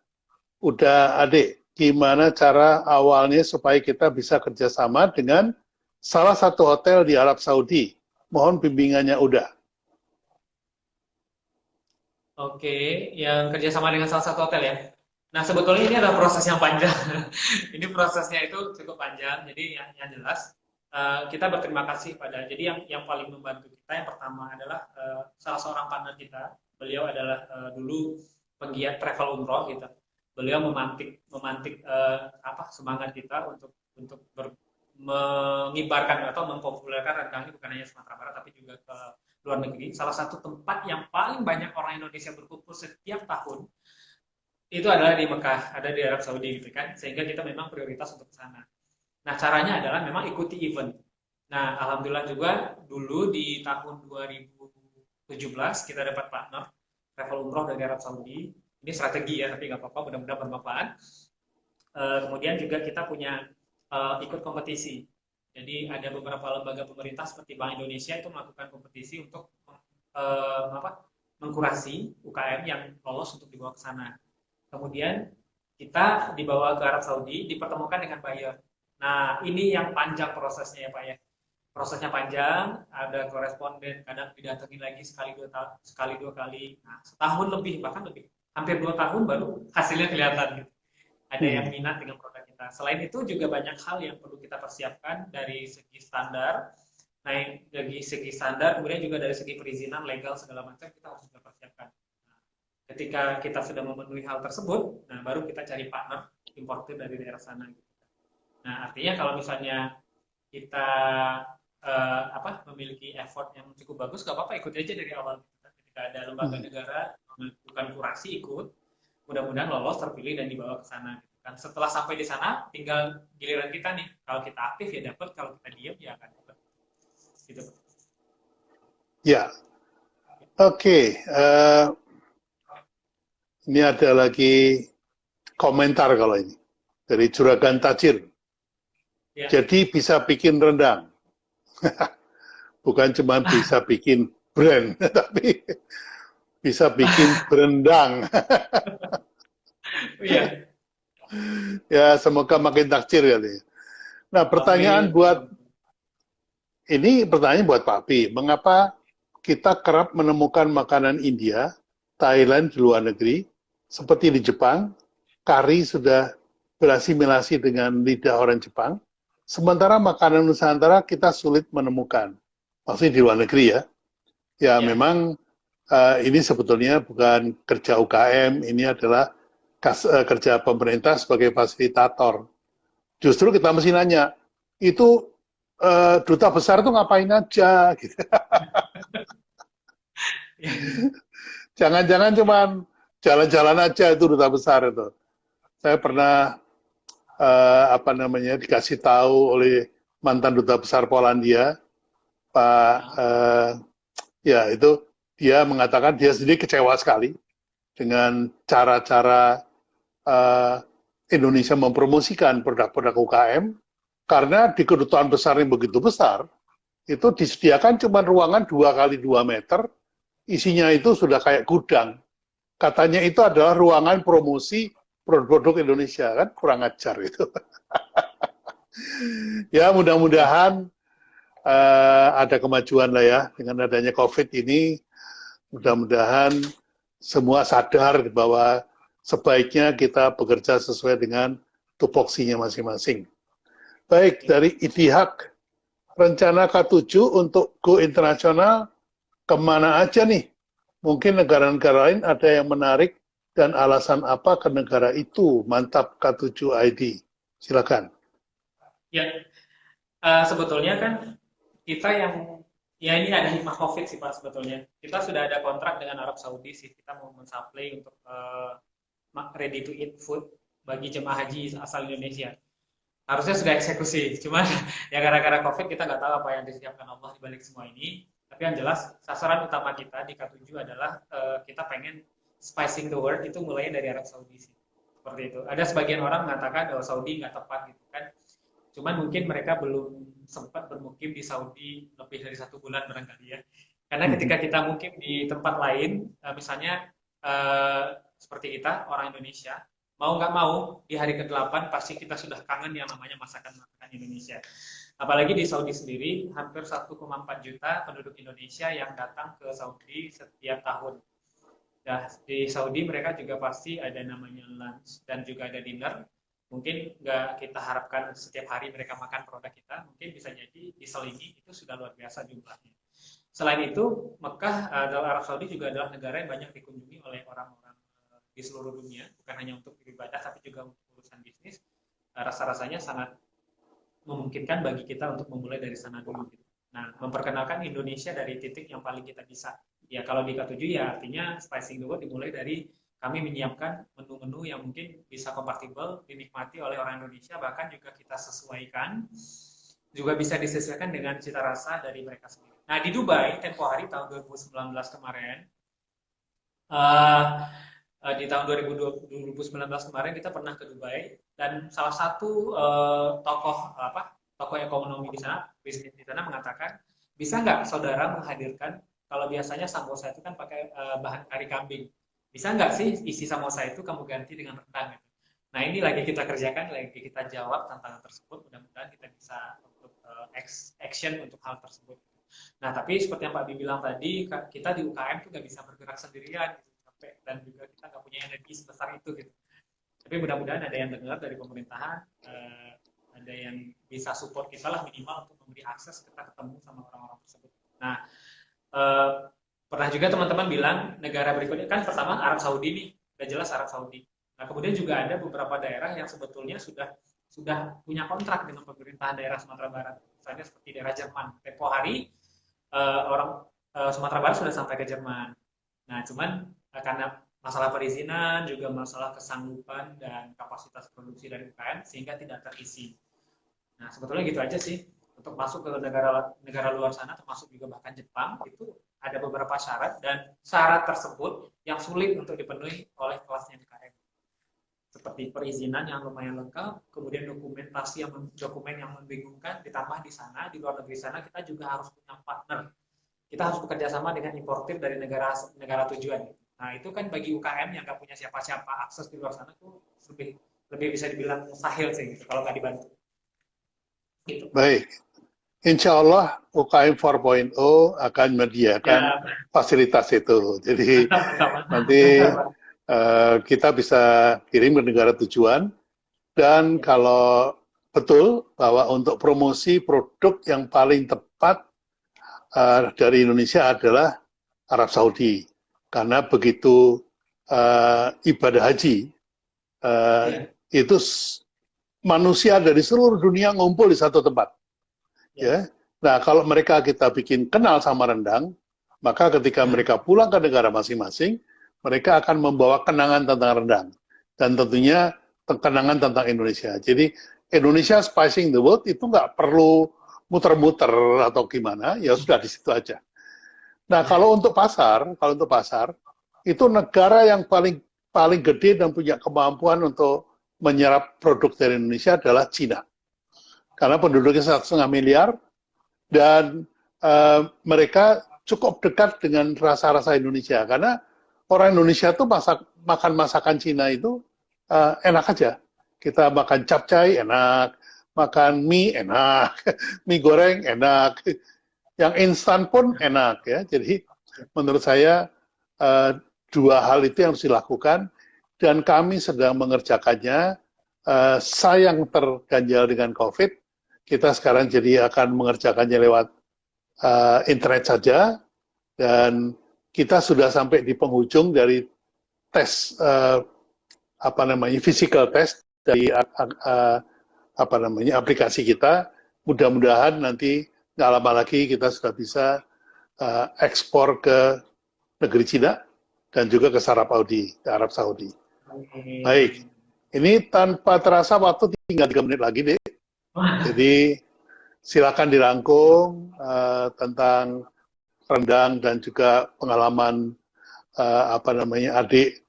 Udah adik, gimana cara awalnya supaya kita bisa kerjasama dengan salah satu hotel di Arab Saudi? Mohon bimbingannya udah. Oke, yang kerjasama dengan salah satu hotel ya. Nah, sebetulnya ini adalah proses yang panjang. Ini prosesnya itu cukup panjang. Jadi yang jelas kita berterima kasih pada. Jadi yang paling membantu kita yang pertama adalah salah seorang partner kita. Beliau adalah dulu penggiat travel umroh gitu. Beliau memantik memantik apa semangat kita untuk mengibarkan atau mempopulerkan rendang ini bukan hanya Sumatera Barat tapi juga ke luar negeri. Salah satu tempat yang paling banyak orang Indonesia berkumpul setiap tahun itu adalah di Mekah, ada di Arab Saudi gitu kan. Sehingga kita memang prioritas untuk ke sana. Nah, caranya adalah memang ikuti event. Nah, alhamdulillah juga dulu di tahun 2017 kita dapat partner travel umroh dari Arab Saudi. Ini strategi ya, tapi nggak apa-apa, mudah-mudahan bermanfaat. Kemudian juga kita punya ikut kompetisi. Jadi ada beberapa lembaga pemerintah seperti Bank Indonesia itu melakukan kompetisi untuk mengkurasi UKM yang lolos untuk dibawa ke sana. Kemudian kita dibawa ke Arab Saudi, dipertemukan dengan buyer. Nah, ini yang panjang prosesnya ya Pak ya. Prosesnya panjang, ada koresponden, kadang didatengin lagi sekali dua kali. Nah, setahun lebih, bahkan lebih. Hampir 2 tahun baru hasilnya kelihatan gitu. Ada yang minat dengan produk kita. Selain itu juga banyak hal yang perlu kita persiapkan dari segi standar, dari segi standar, kemudian juga dari segi perizinan legal segala macam kita harus juga persiapkan. Nah, ketika kita sudah memenuhi hal tersebut, nah baru kita cari partner importer dari daerah sana. Nah artinya kalau misalnya kita memiliki effort yang cukup bagus, gak apa-apa ikut aja dari awal. Ketika ada lembaga negara melakukan kurasi ikut, mudah-mudahan lolos, terpilih dan dibawa ke sana. Kan setelah sampai di sana, tinggal giliran kita nih. Kalau kita aktif ya dapat, kalau kita diam ya akan dapat. Gitu. Ya, oke. Ini ada lagi komentar kalau ini dari Juragan Tajir. Ya. Jadi bisa bikin rendang, bukan cuma bisa bikin brand, tapi bisa bikin berendang. Iya. Ya, semoga makin takjir kali. Nah, pertanyaan buat Pak Pi, mengapa kita kerap menemukan makanan India, Thailand di luar negeri, seperti di Jepang, kari sudah berasimilasi dengan lidah orang Jepang, sementara makanan Nusantara kita sulit menemukan. Maksudnya di luar negeri ya. Ya, memang ini sebetulnya bukan kerja UKM, ini adalah kerja pemerintah sebagai fasilitator. Justru kita mesti nanya, itu duta besar itu ngapain aja? Gitu. Jangan-jangan cuman jalan-jalan aja itu duta besar itu. Saya pernah dikasih tahu oleh mantan duta besar Polandia, Pak itu dia mengatakan dia sendiri kecewa sekali dengan cara-cara Indonesia mempromosikan produk-produk UKM karena di kedutaan besar yang begitu besar itu disediakan cuma ruangan 2x2 meter, isinya itu sudah kayak gudang. Katanya itu adalah ruangan promosi produk-produk Indonesia, kan kurang ajar itu. Ya mudah-mudahan ada kemajuan lah ya dengan adanya COVID ini. Mudah-mudahan semua sadar bahwa sebaiknya kita bekerja sesuai dengan tupoksinya masing-masing. Baik, dari Itihak, rencana K7 untuk go internasional kemana aja nih? Mungkin negara-negara lain ada yang menarik dan alasan apa ke negara itu? Mantap K7 ID. Silakan. Ya, sebetulnya kan kita yang ya ini ada hikmah COVID sih Pak sebetulnya. Kita sudah ada kontrak dengan Arab Saudi sih. Kita mau mensuplai untuk ready to eat food bagi jemaah haji asal Indonesia. Harusnya sudah eksekusi, cuman ya gara-gara COVID kita nggak tahu apa yang disiapkan Allah di balik semua ini. Tapi yang jelas sasaran utama kita di K7 adalah kita pengen spicing the world itu mulainya dari Arab Saudi sih. Seperti itu. Ada sebagian orang mengatakan bahwa Saudi nggak tepat gitu kan. Cuman mungkin mereka belum sempat bermukim di Saudi lebih dari 1 bulan barangkali ya. Karena ketika kita mukim di tempat lain, misalnya seperti kita orang Indonesia, mau nggak mau di hari ke-8 pasti kita sudah kangen yang namanya masakan-masakan Indonesia. Apalagi di Saudi sendiri, hampir 1,4 juta penduduk Indonesia yang datang ke Saudi setiap tahun. Nah, di Saudi mereka juga pasti ada namanya lunch dan juga ada dinner. Mungkin nggak kita harapkan setiap hari mereka makan produk kita, mungkin bisa jadi diselingi itu sudah luar biasa jumlahnya. Selain itu, Mekah adalah Arab Saudi juga adalah negara yang banyak dikunjungi oleh orang-orang di seluruh dunia, bukan hanya untuk beribadah tapi juga untuk urusan bisnis. Rasa-rasanya sangat memungkinkan bagi kita untuk memulai dari sana dulu. Gitu. Nah, memperkenalkan Indonesia dari titik yang paling kita bisa. Ya, kalau di K7 ya artinya Spicing the World dimulai dari kami menyiapkan menu-menu yang mungkin bisa kompatibel, dinikmati oleh orang Indonesia, bahkan juga kita sesuaikan, juga bisa disesuaikan dengan cita rasa dari mereka sendiri. Nah, di Dubai, tempo hari tahun 2019 kemarin, di tahun 2019 kemarin kita pernah ke Dubai dan salah satu tokoh ekonomi di sana, bisnis di sana mengatakan, bisa nggak saudara menghadirkan kalau biasanya samosa itu kan pakai bahan kari kambing, bisa nggak sih isi samosa itu kamu ganti dengan rendang? Gitu. Nah ini lagi kita kerjakan, lagi kita jawab tantangan tersebut. Mudah-mudahan kita bisa untuk action untuk hal tersebut. Nah tapi seperti yang Pak Bi bilang tadi, kita di UKM tuh nggak bisa bergerak sendirian. Gitu. Dan juga kita nggak punya energi sebesar itu gitu. Tapi mudah-mudahan ada yang dengar dari pemerintahan, ada yang bisa support kita lah minimal untuk memberi akses kita ketemu sama orang-orang tersebut. Nah, pernah juga teman-teman bilang negara berikutnya kan pertama Arab Saudi nih, udah jelas Arab Saudi. Nah, kemudian juga ada beberapa daerah yang sebetulnya sudah punya kontrak dengan pemerintahan daerah Sumatera Barat. Misalnya seperti daerah Jerman. Tempo hari orang Sumatera Barat sudah sampai ke Jerman. Nah, cuman karena masalah perizinan, juga masalah kesanggupan dan kapasitas produksi dari UKM sehingga tidak terisi. Nah, sebetulnya gitu aja sih. Untuk masuk ke negara luar sana, termasuk juga bahkan Jepang, itu ada beberapa syarat dan syarat tersebut yang sulit untuk dipenuhi oleh kelasnya UKM. Seperti perizinan yang lumayan lengkap, kemudian dokumen yang membingungkan, ditambah di sana, di luar negeri sana, kita juga harus punya partner. Kita harus bekerja sama dengan importir dari negara tujuan. Nah, itu kan bagi UKM yang nggak punya siapa-siapa akses di luar sana tuh lebih bisa dibilang mustahil sih gitu, kalau nggak dibantu. Gitu. Baik. Insya Allah UKM 4.0 akan menyediakan fasilitas itu. Jadi nanti kita bisa kirim ke negara tujuan dan kalau betul bahwa untuk promosi produk yang paling tepat dari Indonesia adalah Arab Saudi. Karena begitu ibadah haji, itu manusia dari seluruh dunia ngumpul di satu tempat. Ya. Nah, kalau mereka kita bikin kenal sama rendang, maka ketika mereka pulang ke negara masing-masing, mereka akan membawa kenangan tentang rendang. Dan tentunya kenangan tentang Indonesia. Jadi, Indonesia Spicing the World itu nggak perlu muter-muter atau gimana, ya sudah di situ aja. Nah, kalau untuk pasar itu negara yang paling gede dan punya kemampuan untuk menyerap produk dari Indonesia adalah Cina. Karena penduduknya 1,5 miliar dan mereka cukup dekat dengan rasa-rasa Indonesia. Karena orang Indonesia tuh makan masakan Cina itu enak aja. Kita makan capcay enak, makan mie enak, mie goreng enak. Yang instan pun enak ya. Jadi menurut saya dua hal itu yang harus dilakukan dan kami sedang mengerjakannya. Sayang terganjal dengan COVID, kita sekarang jadi akan mengerjakannya lewat internet saja dan kita sudah sampai di penghujung dari tes physical test dari aplikasi kita. Mudah-mudahan nanti nggak lama lagi kita sudah bisa ekspor ke negeri Cina dan juga ke Arab Saudi. Baik, ini tanpa terasa waktu tinggal 3 menit lagi deh. Jadi silakan dirangkum tentang rendang dan juga pengalaman adik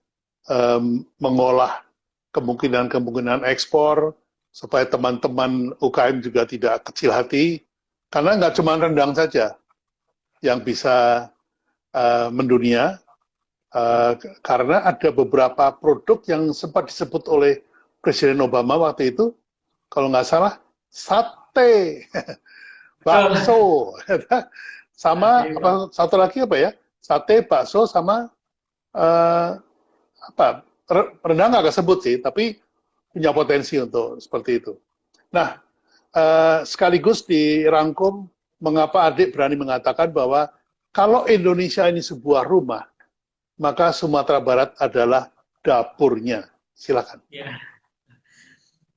mengolah kemungkinan ekspor supaya teman-teman UKM juga tidak kecil hati. Karena nggak cuma rendang saja yang bisa mendunia, Karena ada beberapa produk yang sempat disebut oleh Presiden Obama waktu itu, kalau nggak salah, sate, bakso, sama apa, satu lagi apa ya? Sate, bakso, sama apa? Rendang nggak kesebut sih, tapi punya potensi untuk seperti itu. Nah, sekaligus dirangkum mengapa adik berani mengatakan bahwa kalau Indonesia ini sebuah rumah, maka Sumatera Barat adalah dapurnya. Silakan. Ya.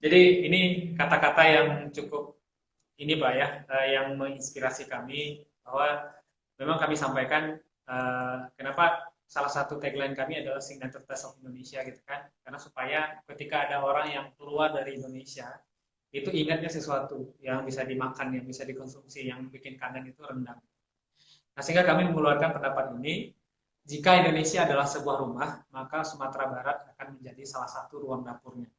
Jadi ini kata-kata yang cukup ini Pak ya, yang menginspirasi kami bahwa memang kami sampaikan kenapa salah satu tagline kami adalah Signature Taste of Indonesia gitu kan, karena supaya ketika ada orang yang keluar dari Indonesia itu ingatnya sesuatu yang bisa dimakan, yang bisa dikonsumsi, yang bikin kangen itu rendang. Nah sehingga kami mengeluarkan pendapat ini, jika Indonesia adalah sebuah rumah, maka Sumatera Barat akan menjadi salah satu ruang dapurnya.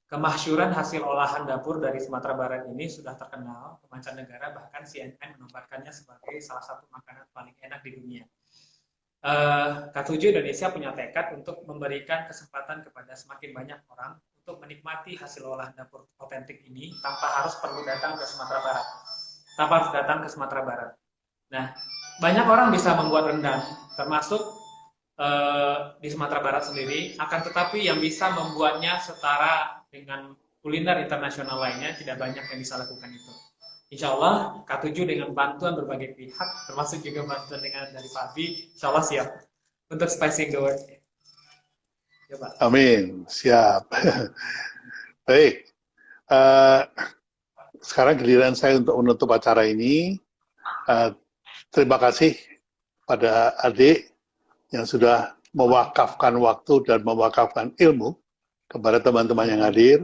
Kemasyhuran hasil olahan dapur dari Sumatera Barat ini sudah terkenal ke mancanegara, bahkan CNN menobatkannya sebagai salah satu makanan paling enak di dunia. K7 Indonesia punya tekad untuk memberikan kesempatan kepada semakin banyak orang untuk menikmati hasil olahan dapur otentik ini tanpa harus perlu datang ke Sumatera Barat. Tanpa harus datang ke Sumatera Barat. Nah, banyak orang bisa membuat rendang, termasuk di Sumatera Barat sendiri, akan tetapi yang bisa membuatnya setara dengan kuliner internasional lainnya tidak banyak yang bisa lakukan itu. Insya Allah K7 dengan bantuan berbagai pihak, termasuk juga bantuan dengan dari Pak Abi, insya Allah siap untuk spicing the world. Ya, Pak. Amin, siap. Baik, sekarang giliran saya untuk menutup acara ini. Terima kasih pada adik yang sudah mewakafkan waktu dan mewakafkan ilmu kepada teman-teman yang hadir,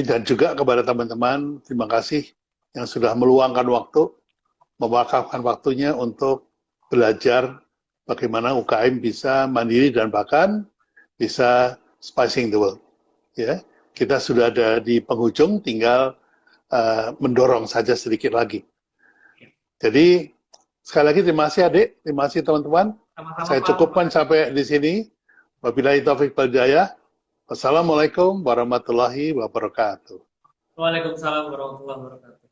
dan juga kepada teman-teman, terima kasih yang sudah meluangkan waktu, mewakafkan waktunya untuk belajar bagaimana UKM bisa mandiri dan bahkan bisa spicing the world. Ya, kita sudah ada di penghujung, tinggal mendorong saja sedikit lagi. Jadi sekali lagi terima kasih adik, terima kasih teman-teman. Saya cukupkan sampai di sini. Wabillahi taufiq wal hidayah. Wassalamualaikum warahmatullahi wabarakatuh. Waalaikumsalam warahmatullahi wabarakatuh.